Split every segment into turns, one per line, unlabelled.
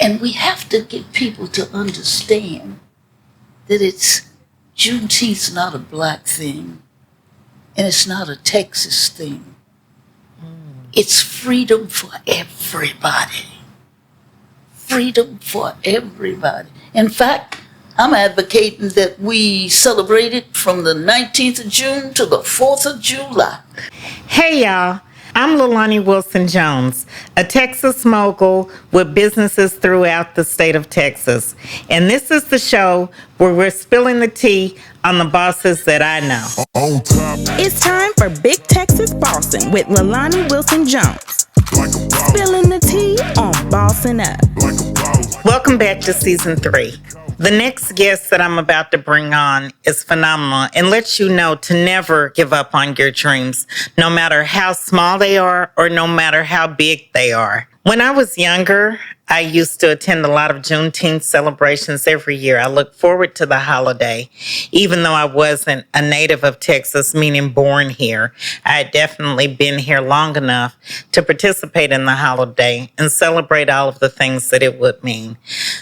And we have to get people to understand that Juneteenth's not a black thing, and it's not a Texas thing. It's freedom for everybody. Freedom for everybody. In fact, I'm advocating that we celebrate it from the 19th of June to the 4th of July.
Hey, y'all. I'm Lalanii Wilson-Jones, a Texas mogul with businesses throughout the state of Texas. And this is the show where we're spilling the tea on the bosses that I know.
It's time for Big Texas Bossin with Lalanii Wilson-Jones. Spilling the tea on Bossin Up.
Welcome back to Season 3. The next guest that I'm about to bring on is phenomenal and lets you know to never give up on your dreams, no matter how small they are or no matter how big they are. When I was younger, I used to attend a lot of Juneteenth celebrations every year. I look forward to the holiday. Even though I wasn't a native of Texas, meaning born here, I had definitely been here long enough to participate in the holiday and celebrate all of the things that it would mean.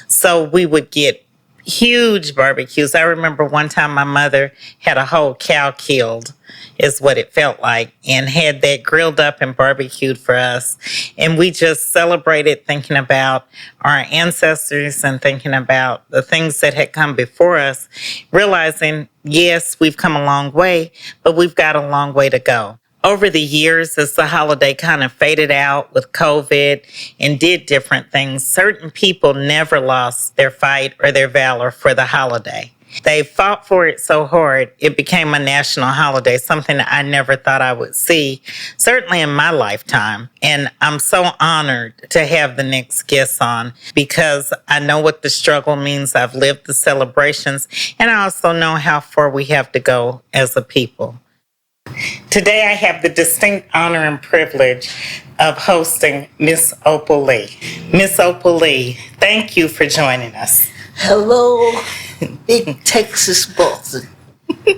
So we would get huge barbecues. I remember one time my mother had a whole cow killed, is what it felt like, and had that grilled up and barbecued for us. And we just celebrated thinking about our ancestors and thinking about the things that had come before us, realizing, yes, we've come a long way, but we've got a long way to go. Over the years, as the holiday kind of faded out with COVID and did different things, certain people never lost their fight or their valor for the holiday. They fought for it so hard, it became a national holiday, something that I never thought I would see, certainly in my lifetime. And I'm so honored to have the next guest on because I know what the struggle means. I've lived the celebrations, and I also know how far we have to go as a people. Today, I have the distinct honor and privilege of hosting Miss Opal Lee. Miss Opal Lee, thank you for joining us.
Hello, Big Texas Bossin.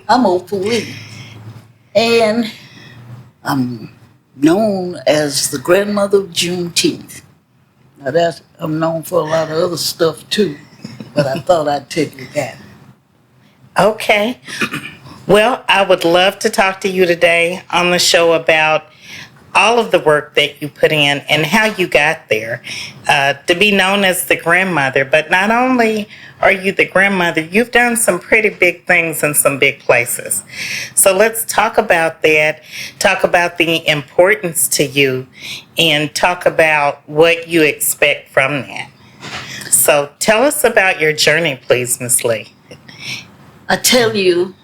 I'm Opal Lee, and I'm known as the Grandmother of Juneteenth. Now, I'm known for a lot of other stuff, too, but I thought I'd tell you that.
Okay. Well, I would love to talk to you today on the show about all of the work that you put in and how you got there to be known as the grandmother. But not only are you the grandmother, you've done some pretty big things in some big places. So let's talk about that, talk about the importance to you, and talk about what you expect from that. So tell us about your journey, please, Miss Lee.
I tell you,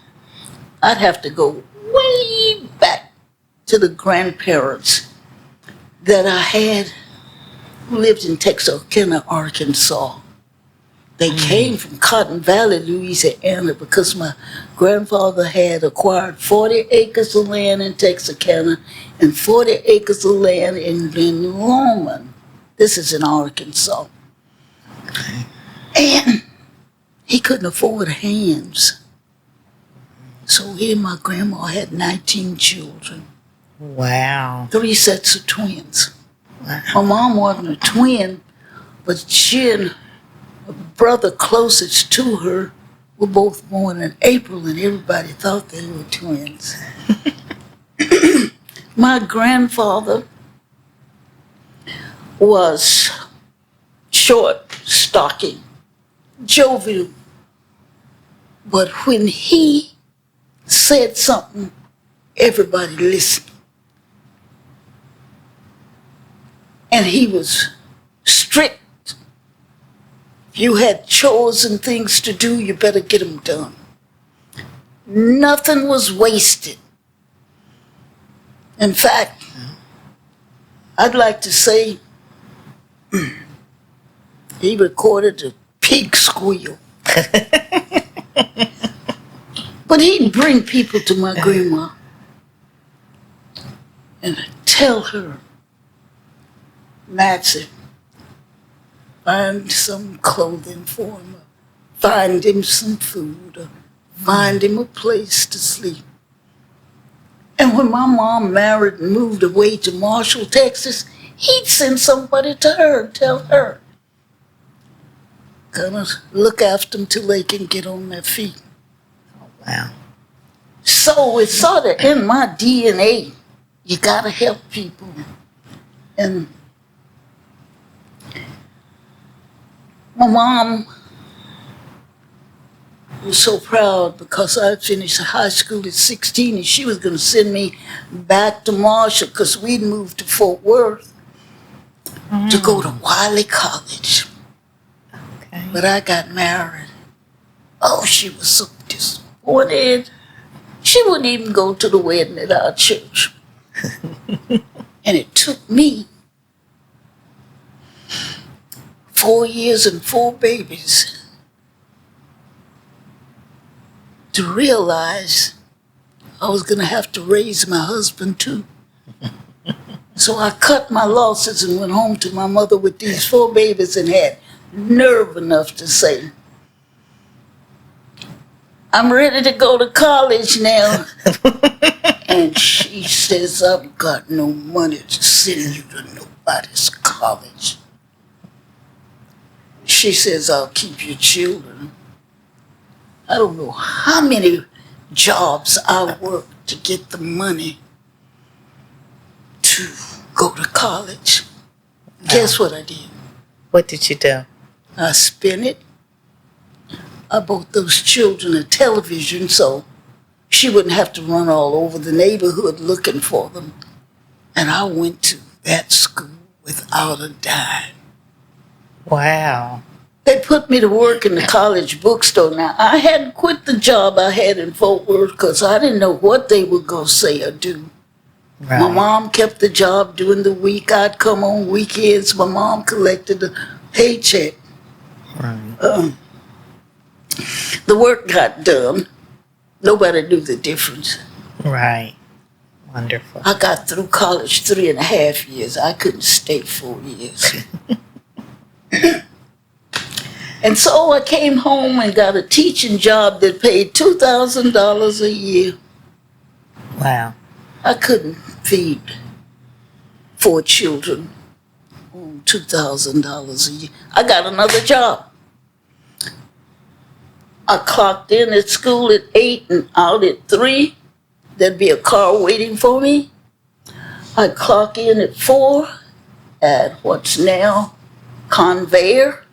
I'd have to go way back to the grandparents that I had who lived in Texarkana, Arkansas. They came from Cotton Valley, Louisiana, because my grandfather had acquired 40 acres of land in Texarkana and 40 acres of land in Longman. This is in Arkansas. And he couldn't afford hands. So he and my grandma had 19 children.
Wow.
3 sets of twins.
Wow.
My mom wasn't a twin, but she and a brother closest to her were both born in April, and everybody thought they were twins. My grandfather was short, stocky, jovial, but when he said something, everybody listened. And he was strict. If you had chores and things to do, you better get them done. Nothing was wasted. In fact, I'd like to say he recorded a pig squeal. But he'd bring people to my grandma and tell her, Nancy, find some clothing for him, or find him some food, or find him a place to sleep. And when my mom married and moved away to Marshall, Texas, he'd send somebody to her and tell her, Gonna look after them till they can get on their feet.
Wow.
So it's sort of in my DNA. You gotta help people. And my mom was so proud because I finished high school at 16 and she was gonna send me back to Marshall because we'd moved to Fort Worth to go to Wiley College.
Okay.
But I got married. Oh, she was so disappointed. She wouldn't even go to the wedding at our church. And it took me 4 years and 4 babies to realize I was going to have to raise my husband too. So I cut my losses and went home to my mother with these 4 babies and had nerve enough to say, I'm ready to go to college now. And she says, I've got no money to send you to nobody's college. She says, I'll keep your children. I don't know how many jobs I worked to get the money to go to college. Guess what I did?
What did you do?
I spent it. I bought those children a television so she wouldn't have to run all over the neighborhood looking for them. And I went to that school without a dime.
Wow.
They put me to work in the college bookstore. Now, I hadn't quit the job I had in Fort Worth because I didn't know what they were going to say or do.
Right.
My mom kept the job during the week. I'd come on weekends. My mom collected the paycheck.
Right.
The work got done. Nobody knew the difference.
Right. Wonderful.
I got through college 3.5 years. I couldn't stay 4 years. And so I came home and got a teaching job that paid $2,000 a year.
Wow.
I couldn't feed 4 children on $2,000 a year. I got another job. I clocked in at school at 8 and out at 3. There'd be a car waiting for me. I'd clock in at 4 at what's now Conveyor.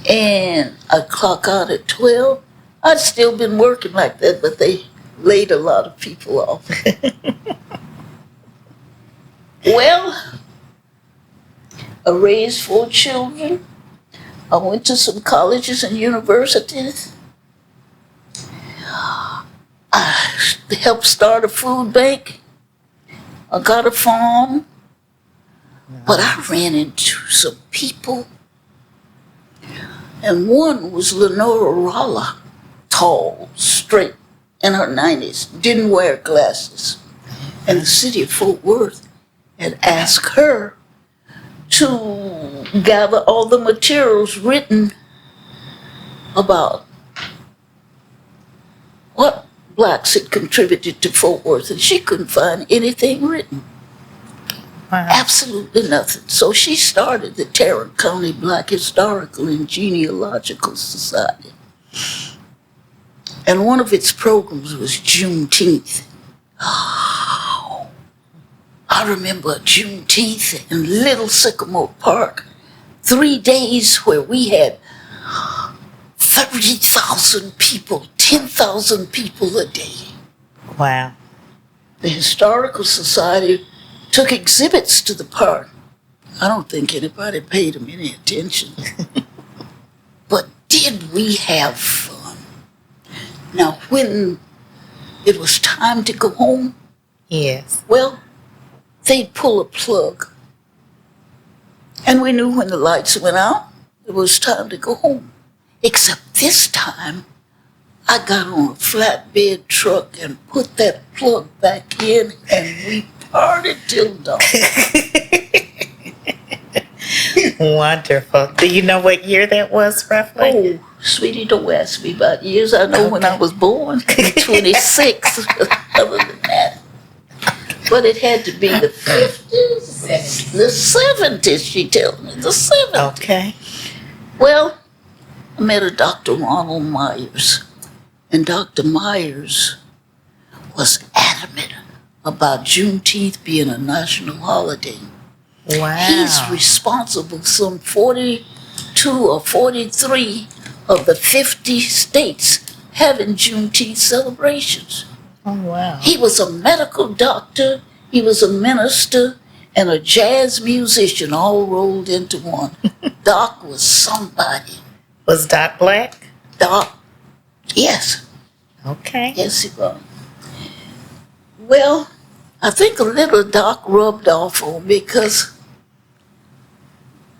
And I'd clock out at 12. I'd still been working like that, but they laid a lot of people off. Well, I raised 4 children. I went to some colleges and universities. I helped start a food bank. I got a farm. But I ran into some people. And one was Lenora Rolla, tall, straight, in her 90s, didn't wear glasses. And the city of Fort Worth had asked her to gather all the materials written about what blacks had contributed to Fort Worth, and she couldn't find anything written.
Wow.
Absolutely nothing. So she started the Tarrant County Black Historical and Genealogical Society. And one of its programs was Juneteenth. Oh, I remember Juneteenth in Little Sycamore Park. 3 days where we had 30,000 people, 10,000 people a day.
Wow.
The Historical Society took exhibits to the park. I don't think anybody paid them any attention. But did we have fun? Now, when it was time to go home,
Yes.
well, they'd pull a plug. And we knew when the lights went out, it was time to go home. Except this time, I got on a flatbed truck and put that plug back in, and we partied till dawn.
Wonderful. Do you know what year that was, roughly?
Oh, sweetie, don't ask me about years. I know when I was born, 26. Other than that. But it had to be the 50s, the 70s, she tells me, the 70s.
Okay.
Well, I met a Dr. Ronald Myers. And Dr. Myers was adamant about Juneteenth being a national holiday.
Wow.
He's responsible some 42 or 43 of the 50 states having Juneteenth celebrations.
Oh, wow.
He was a medical doctor, he was a minister, and a jazz musician all rolled into one. Doc was somebody.
Was Doc black?
Doc, yes.
Okay.
Yes, he was. Well, I think a little Doc rubbed off on me because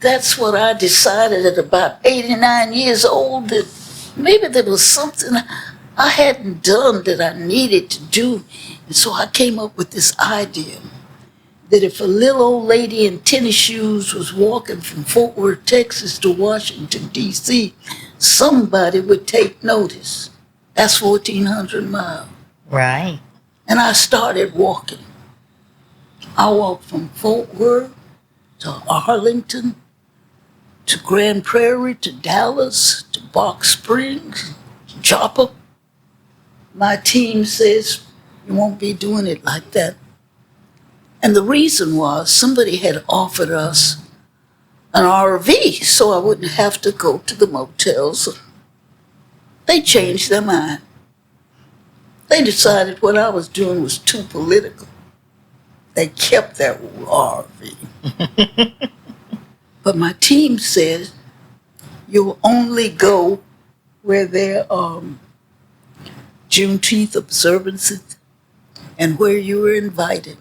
that's what I decided at about 89 years old, that maybe there was something I hadn't done that I needed to do. And so I came up with this idea that if a little old lady in tennis shoes was walking from Fort Worth, Texas to Washington, D.C., somebody would take notice. That's 1,400 miles.
Right.
And I started walking. I walked from Fort Worth to Arlington, to Grand Prairie, to Dallas, to Box Springs, to Chopper. My team says, you won't be doing it like that. And the reason was somebody had offered us an RV so I wouldn't have to go to the motels. They changed their mind. They decided what I was doing was too political. They kept that RV. But my team said, you'll only go where there are Juneteenth observances and where you were invited.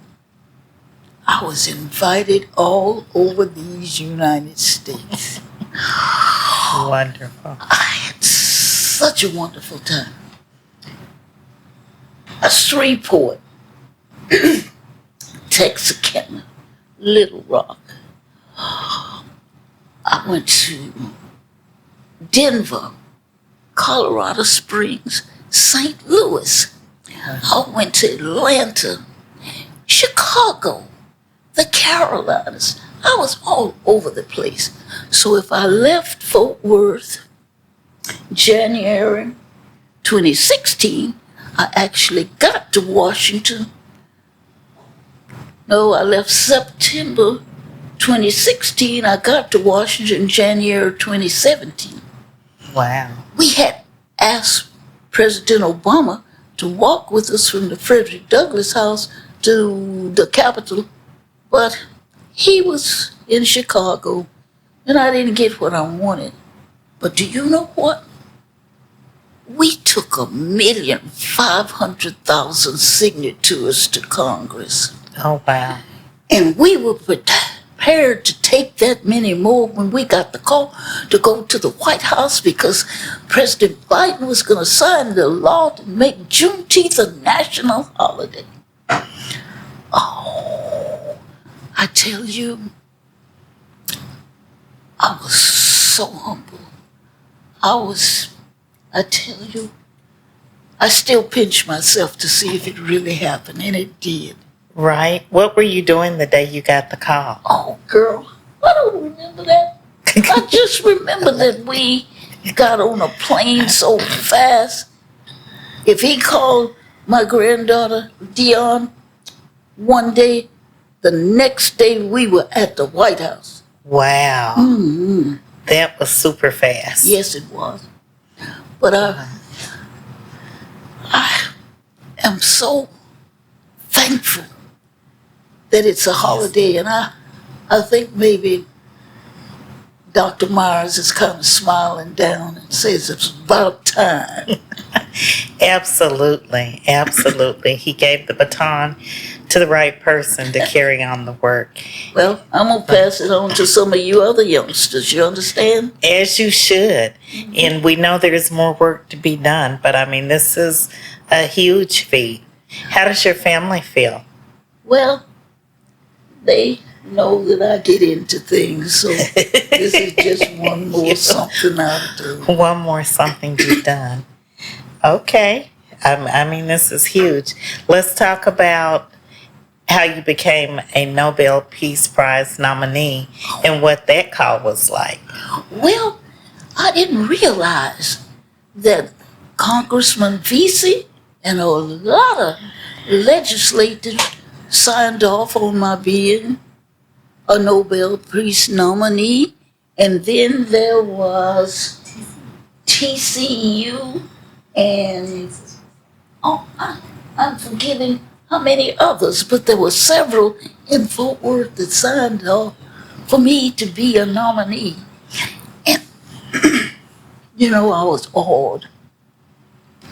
I was invited all over these United States.
Wonderful.
I had such a wonderful time. A Shreveport, Texarkana, Little Rock. I went to Denver, Colorado Springs, St. Louis. I went to Atlanta, Chicago, the Carolinas. I was all over the place. So if I left Fort Worth January 2016, I actually got to Washington. No, I left September 2016. I got to Washington January 2017.
Wow.
We had asked President Obama to walk with us from the Frederick Douglass House to the Capitol, but he was in Chicago, and I didn't get what I wanted. But do you know what? We took 1,500,000 signatures to Congress.
Oh, wow.
And we were prepared to take that many more when we got the call to go to the White House because President Biden was going to sign the law to make Juneteenth a national holiday. Oh, I tell you, I was so humble. I tell you, I still pinch myself to see if it really happened, and it did.
Right. What were you doing the day you got the call?
Oh, girl, I don't remember that. I just remember that we got on a plane so fast. If he called my granddaughter, Dion, one day, the next day we were at the White House.
Wow.
Mm-hmm.
That was super fast.
Yes, it was. But I am so thankful that it's a holiday, and I think maybe Dr. Myers is kind of smiling down and says it's about time.
Absolutely. Absolutely. He gave the baton to the right person to carry on the work.
Well, I'm going to pass it on to some of you other youngsters, you understand?
As you should. Mm-hmm. And we know there's more work to be done, but I mean, this is a huge feat. How does your family feel?
Well, they know that I get into things, so this is just one more something I've done.
One more something you've done. Okay. I mean, this is huge. Let's talk about how you became a Nobel Peace Prize nominee and what that call was like.
Well, I didn't realize that Congressman Vesey and a lot of legislators signed off on my being a Nobel Peace nominee. And then there was TCU and I'm forgetting how many others, but there were several in Fort Worth that signed off for me to be a nominee. And, I was awed.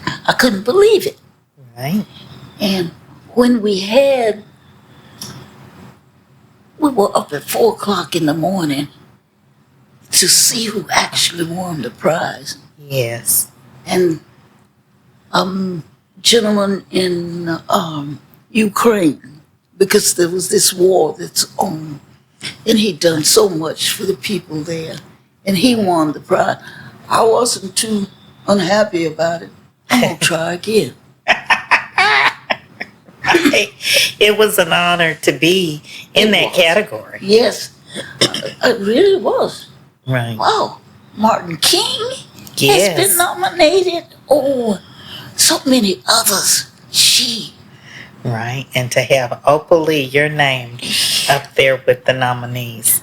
I couldn't believe it.
Right.
And when we were up at 4 o'clock in the morning to see who actually won the prize.
Yes.
And gentleman in Ukraine, because there was this war that's on, and he'd done so much for the people there, and he won the prize. I wasn't too unhappy about it. I'm gonna try again.
It was an honor to be in that category.
Yes, it really was.
Right.
Wow, Martin King
Yes.
has been nominated. Oh, so many others.
Right. And to have Opal Lee, your name, up there with the nominees.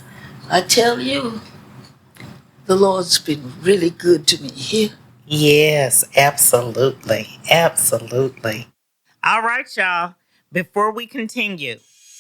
I tell you, the Lord's been really good to me here.
Yes, absolutely. Absolutely. All right, y'all. Before we continue,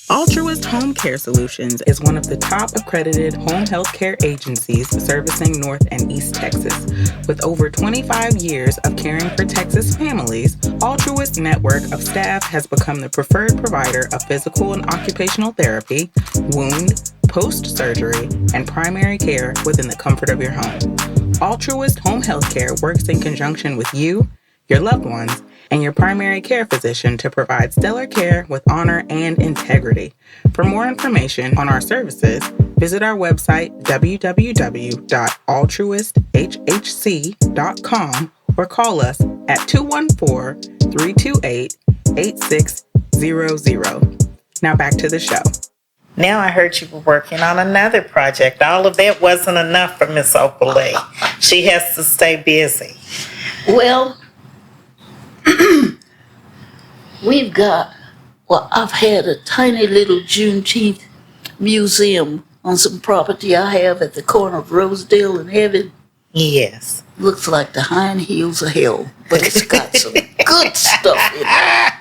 Altruist Home Care Solutions is one of the top accredited home health care agencies servicing North and East Texas. With over 25 years of caring for Texas families, Altruist network of staff has become the preferred provider of physical and occupational therapy, wound, post-surgery, and primary care within the comfort of your home. Altruist Home Health Care works in conjunction with you, your loved ones, and your primary care physician to provide stellar care with honor and integrity. For more information on our services, visit our website www.altruisthhc.com or call us at 214-328-8600. Now back to the show.
now I heard you were working on another project. All of that wasn't enough for Miss Opal Lee. She has to stay busy.
Well, I've had a tiny little Juneteenth museum on some property I have at the corner of Rosedale and Heaven.
Yes.
Looks like the hind heels of hell, but it's got some good stuff in it.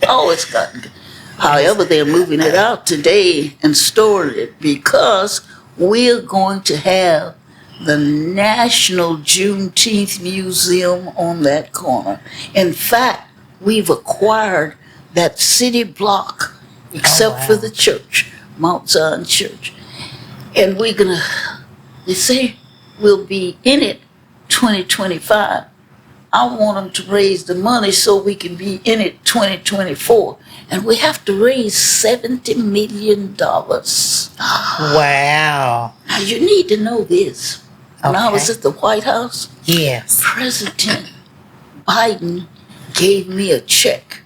Oh, it's got. However, they're moving it out today and storing it because we're going to have the National Juneteenth Museum on that corner. In fact, we've acquired that city block, except for the church, Mount Zion Church. And they say we'll be in it 2025. I want them to raise the money so we can be in it 2024. And we have to raise $70 million.
Wow.
Now, you need to know this. When I was at the White House,
yes,
President Biden gave me a check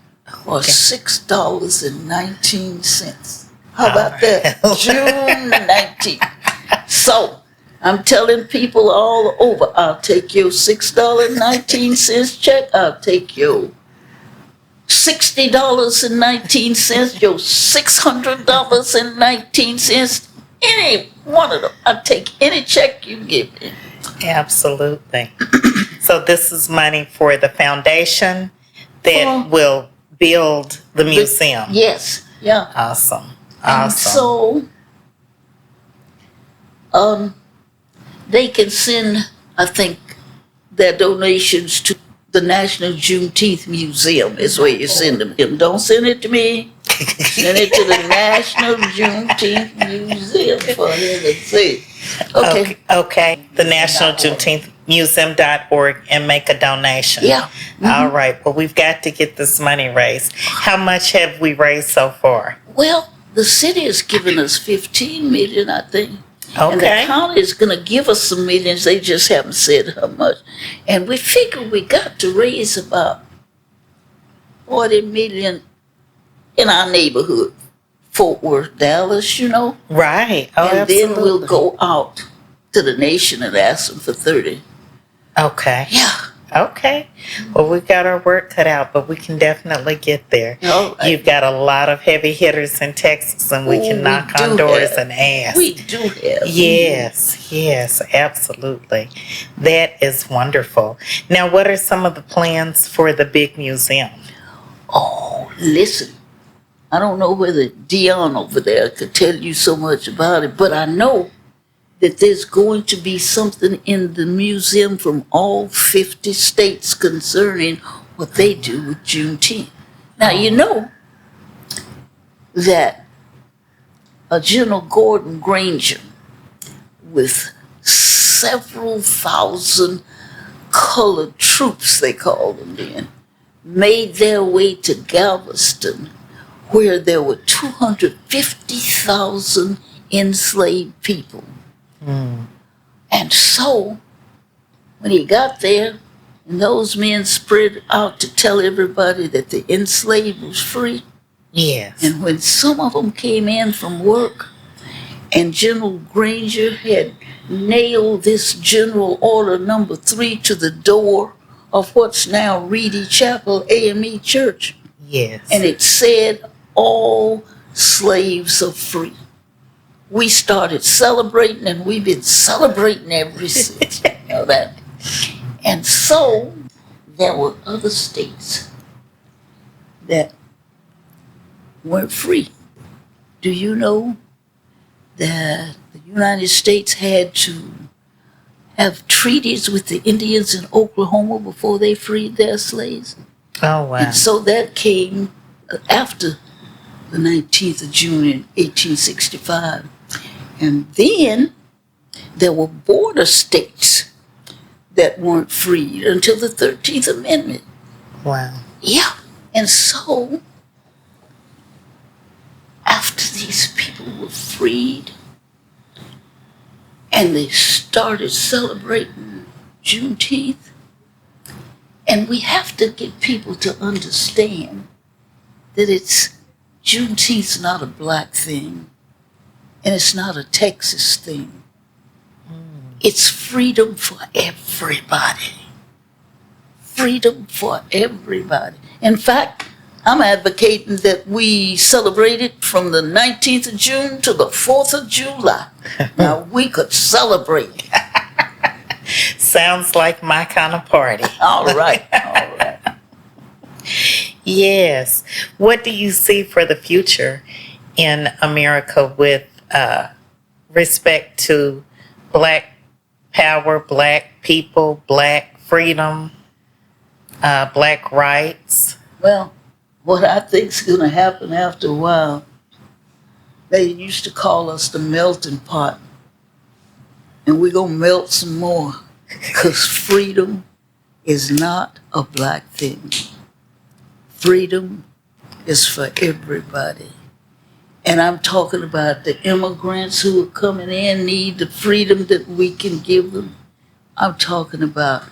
for $6.19. How about that? June 19th. So, I'm telling people all over, I'll take your $6.19 check, I'll take your $60.19, your $600.19, any one of them. I'll take any check you give me.
absolutely. So this is money for the foundation that will build the museum.
Yes, yeah.
Awesome.
And
Awesome.
so, they can send, I think, their donations to the National Juneteenth Museum is where you send them. Don't send it to me. Send it to the National Juneteenth Museum, for heaven's sake. Okay.
Okay. The National Juneteenth Museum.org and make a donation.
Yeah. Mm-hmm.
All right. Well, we've got to get this money raised. How much have we raised so far?
Well, the city has given us $15 million, I think.
Okay.
And the county is going to give us some millions. They just haven't said how much. And we figure we got to raise about $40 million in our neighborhood, Fort Worth, Dallas,
Right. Oh,
and
absolutely.
then we'll go out to the nation and asked them for 30.
Okay.
Yeah.
Okay. Well, we've got our work cut out, but we can definitely get there.
All right.
You've got a lot of heavy hitters in Texas, and we can knock on doors and ask.
We do have.
Yes, absolutely. That is wonderful. Now, what are some of the plans for the big museum?
Oh, listen. I don't know whether Dion over there could tell you so much about it, but I know that there's going to be something in the museum from all 50 states concerning what they do with Juneteenth. Now, you know that a General Gordon Granger with several thousand colored troops, they called them then, made their way to Galveston, where there were 250,000 enslaved people. And so, when he got there, and those men spread out to tell everybody that the enslaved was free,
Yes.
and when some of them came in from work, and General Granger had nailed this General Order Number 3 to the door of what's now Reedy Chapel AME Church,
Yes.
and it said, all slaves are free. We started celebrating, and we've been celebrating ever since. You know that. And so there were other states that weren't free. Do you know that the United States had to have treaties with the Indians in Oklahoma before they freed their slaves?
Oh, wow.
And so that came after the 19th of June in 1865. And then there were border states that weren't freed until the 13th Amendment.
Wow.
Yeah. And so, after these people were freed and they started celebrating Juneteenth, and we have to get people to understand that Juneteenth's not a black thing, and it's not a Texas thing. It's freedom for everybody. Freedom for everybody. In fact, I'm advocating that we celebrate it from the 19th of June to the 4th of July. Now, we could celebrate.
Sounds like my kind of party.
All right, all right.
Yes. What do you see for the future in America with respect to black power, black people, black freedom, black rights?
Well, what I think's going to happen after a while, they used to call us the melting pot, and we're going to melt some more, because freedom is not a black thing. Freedom is for everybody. And I'm talking about the immigrants who are coming in need the freedom that we can give them. I'm talking about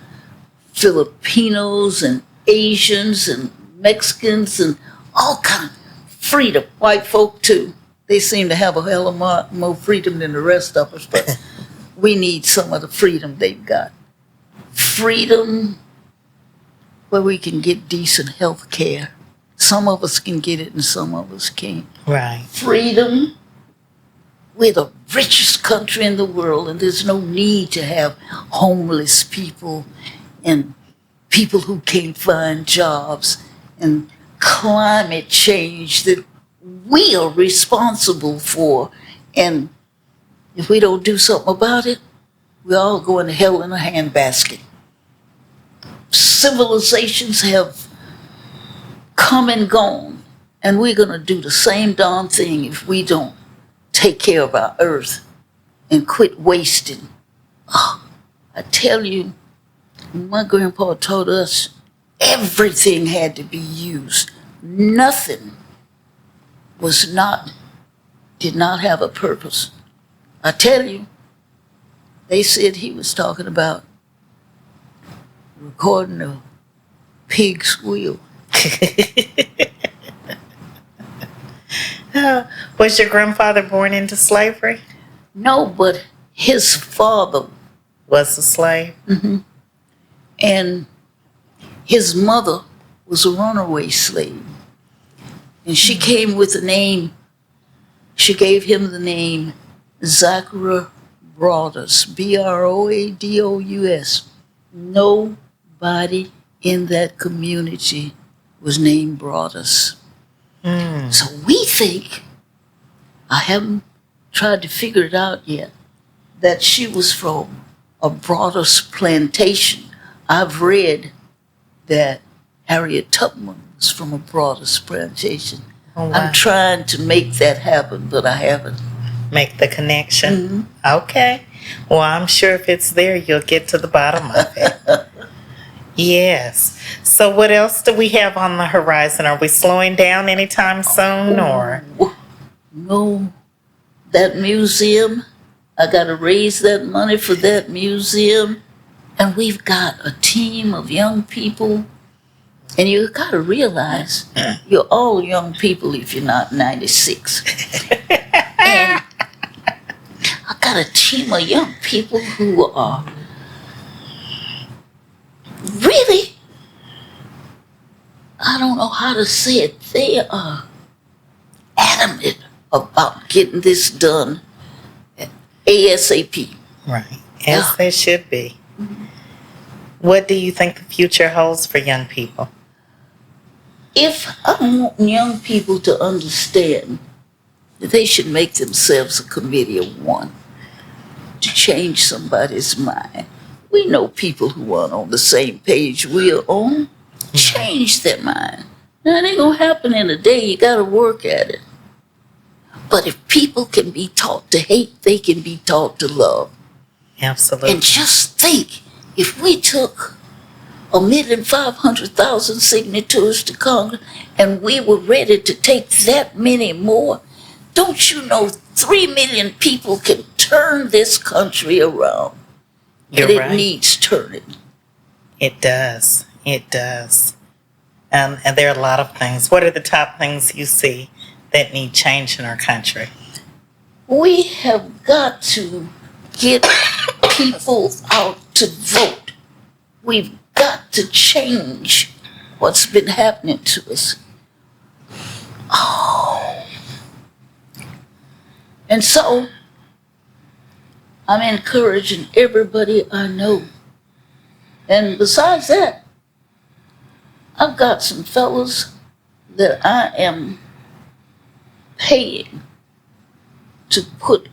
Filipinos and Asians and Mexicans and all kind of freedom. White folk too. They seem to have a hell of more freedom than the rest of us, but we need some of the freedom they've got. Freedom where we can get decent health care. Some of us can get it and some of us can't.
Right.
Freedom. We're the richest country in the world, and there's no need to have homeless people and people who can't find jobs and climate change that we are responsible for. And if we don't do something about it, we're all going to hell in a handbasket. Civilizations have come and gone, and we're going to do the same darn thing if we don't take care of our earth and quit wasting. Oh, I tell you, my grandpa taught us everything had to be used. Nothing did not have a purpose. I tell you, they said he was talking about recording a pig squeal.
Was your grandfather born into slavery?
No, but his father
Was a slave?
and his mother was a runaway slave. And she came with the name, she gave him the name Zachary Broadus, Brodous. Nobody in that community was named Broadus. So we think, I haven't tried to figure it out yet, that she was from a Broadus plantation. I've read that Harriet Tubman was from a Broadus plantation.
Oh, wow.
I'm trying to make that happen, but I haven't.
Make the connection. Okay. Well, I'm sure if it's there, you'll get to the bottom of it. Yes. So what else do we have on the horizon? Are we slowing down anytime soon, or?
No, that museum, I got to raise that money for that museum. And we've got a team of young people. And you got to realize you're all young people if you're not 96. And I got a team of young people who are really, I don't know how to say it, they are adamant about getting this done ASAP.
Right. As they should be. What do you think the future holds for young people?
If I want young people to understand that they should make themselves a committee of one to change somebody's mind. We know people who aren't on the same page we're on. Change their mind. Now, it ain't gonna happen in a day. You gotta work at it. But if people can be taught to hate, they can be taught to love.
Absolutely.
And just think, if we took 1,500,000 signatures to Congress and we were ready to take that many more, don't you know 3 million people can turn this country around?
You're
and it
right.
needs turning.
It does. It does. And there are a lot of things. What are the top things you see that need change in our country?
We have got to get people out to vote. We've got to change what's been happening to us. Oh. And so, I'm encouraging everybody I know. And besides that, I've got some fellows that I am paying to put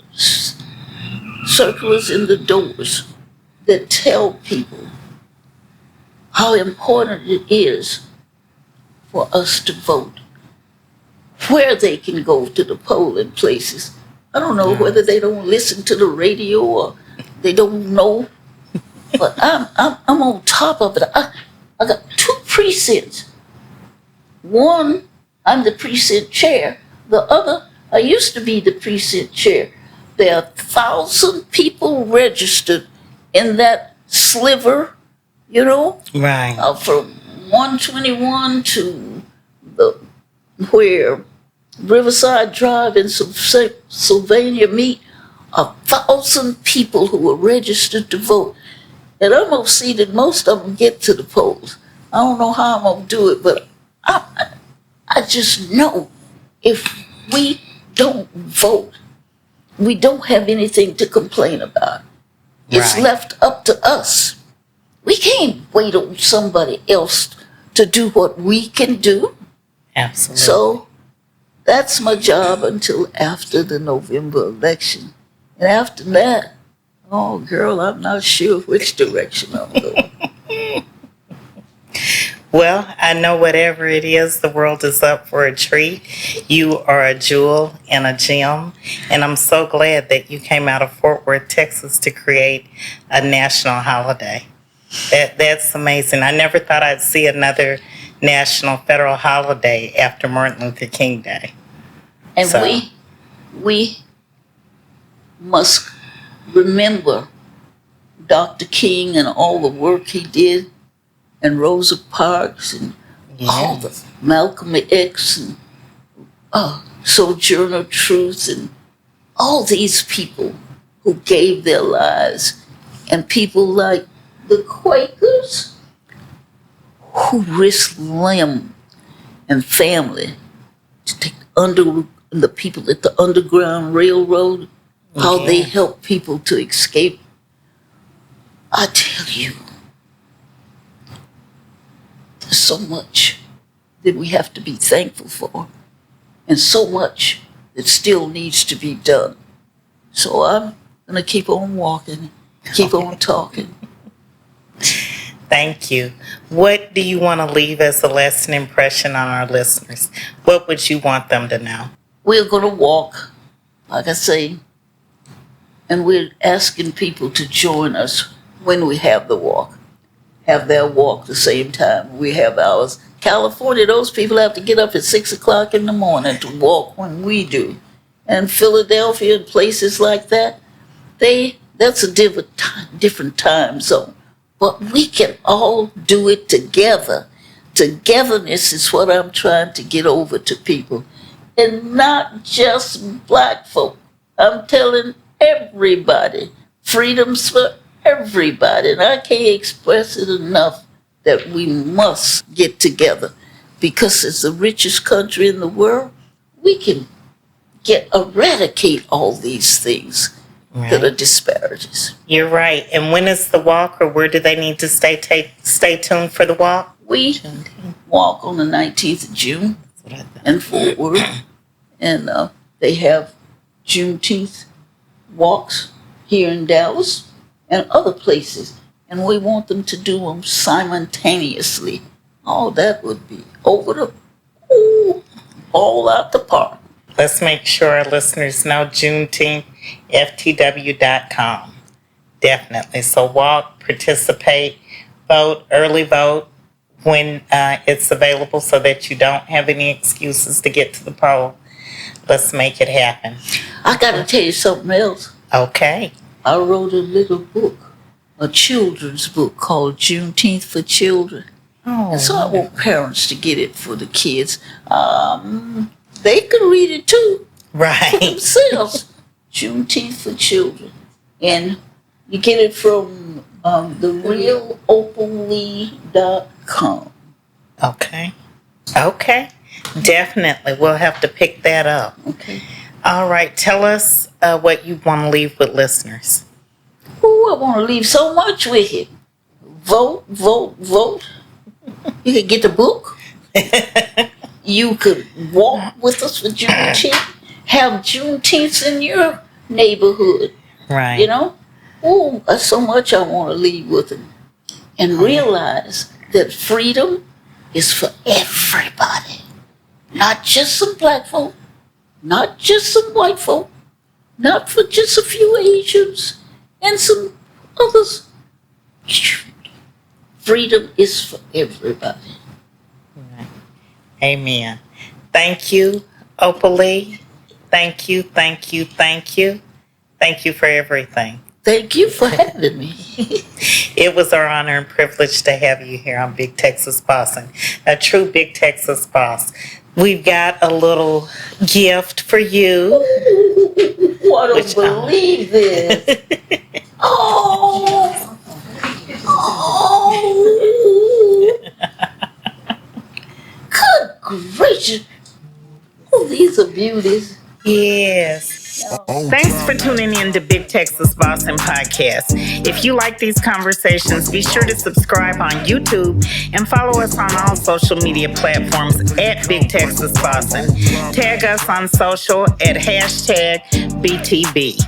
circulars in the doors that tell people how important it is for us to vote, where they can go to the polling places. I don't know whether they don't listen to the radio or they don't know, but I'm on top of it. I got 2 precincts. One, I'm the precinct chair. The other, I used to be the precinct chair. There are 1,000 people registered in that sliver, you know,
Right.
from 121 to where Riverside Drive and Sylvania meet. 1,000 people who are registered to vote. And I'm going to see that most of them get to the polls. I don't know how I'm going to do it, but I just know if we don't vote, we don't have anything to complain about. It's
Right.
left up to us. We can't wait on somebody else to do what we can do.
Absolutely.
So that's my job until after the November election. And after that, oh girl, I'm not sure which direction I'm going.
Well, I know whatever it is, the world is up for a treat. You are a jewel in a gem, and I'm so glad that you came out of Fort Worth, Texas to create a national holiday. That's amazing. I never thought I'd see another national federal holiday after Martin Luther King Day.
And
So-
we must remember Dr. King and all the work he did, and Rosa Parks and all the Malcolm X and Sojourner Truth and all these people who gave their lives, and people like the Quakers who risked limb and family to take the people at the Underground Railroad, how they helped people to escape. I tell you, there's so much that we have to be thankful for, and so much that still needs to be done. So I'm going to keep on walking, keep on talking.
Thank you. What do you want to leave as a lasting impression on our listeners? What would you want them to know?
We're going to walk, like I say, and we're asking people to join us when we have the walk. Have their walk the same time we have ours. California, those people have to get up at 6 o'clock in the morning to walk when we do. And Philadelphia and places like that, that's a different time zone. But we can all do it together. Togetherness is what I'm trying to get over to people. And not just black folk. I'm telling everybody. Freedom's for everybody. And I can't express it enough that we must get together. Because it's the richest country in the world, we can eradicate all these things. Right. That are disparities.
You're right. And when is the walk, or where do they need to stay tuned for the walk?
We walk on the 19th of June in Fort Worth. And they have Juneteenth walks here in Dallas and other places. And we want them to do them simultaneously. Oh, that would be all out the park.
Let's make sure our listeners know Juneteenth. FTW.com. Definitely. So walk, participate, vote, early vote when it's available so that you don't have any excuses to get to the poll. Let's make it happen.
I got to tell you something else.
Okay.
I wrote a little book, a children's book called Juneteenth for Children. Oh. And so I want parents to get it for the kids. They can read it too.
Right.
For themselves. Juneteenth for Children. And you get it from therealopallee.com.
Okay. Definitely. We'll have to pick that up.
Okay.
All right. Tell us what you want to leave with listeners.
Oh, I want to leave so much with you. Vote, vote, vote. You can get the book. You could walk with us for Juneteenth. Have Juneteenth in your neighborhood.
Right.
You know? Oh, that's so much I want to leave with them. And realize that freedom is for everybody. Not just some black folk. Not just some white folk. Not for just a few Asians and some others. Freedom is for everybody.
Right. Amen. Thank you, Opal Lee. Thank you. Thank you for everything.
Thank you for having me.
It was our honor and privilege to have you here on Big Texas Bossin, a true Big Texas boss. We've got a little gift for you.
Ooh, I don't believe this. Oh. Good gracious. Oh, these are beauties.
Yes. Thanks for tuning in to Big Texas Bossin Podcast. If you like these conversations, be sure to subscribe on YouTube and follow us on all social media platforms at Big Texas Bossin. Tag us on social at #BTB.